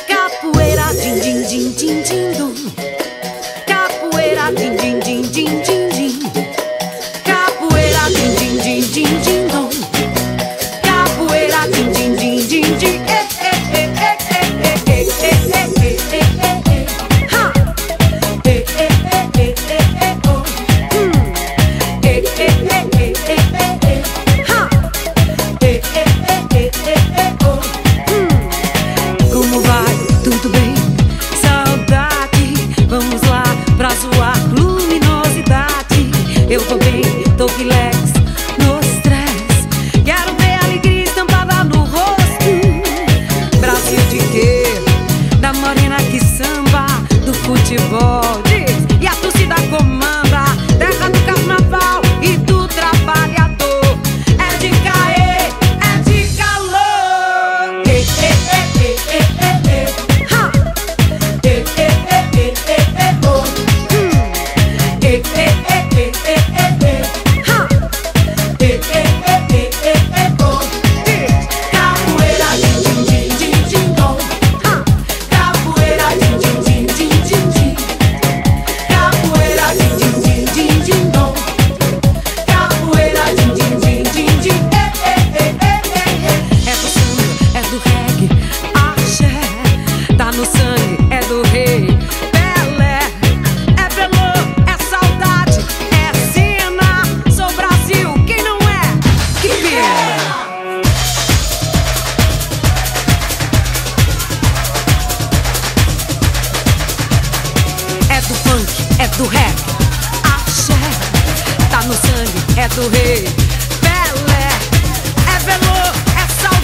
Capoeira, din din din din din dum. Capoeira, din din din din din din. Capoeira, din din din din din dum. Capoeira, din din din din din. Como vai? Tudo bem? Saudade, vamos lá pra zoar luminosidade. Eu tô bem, tô relax, no stress. Quero ver alegria estampada no rosto. Brasil de quê? Da morena que samba, do futebol diz, e a torcida comanda. Terra do carnaval e do trabalhador. É de cair, é de calor. Ha! Capoeira, din din din din din dom. Capoeira, din din din din din din. Capoeira, din din din din din dom. Capoeira, din din din din din. É do samba, é do reggae, axé. Tá no sangue, é do rei Pelé. É velour, é saudade, é cena. Sou Brasil, quem não é? Que pena! É do funk, é do rap, axé. Tá no sangue, é do rei Pelé. É velour, é saudade.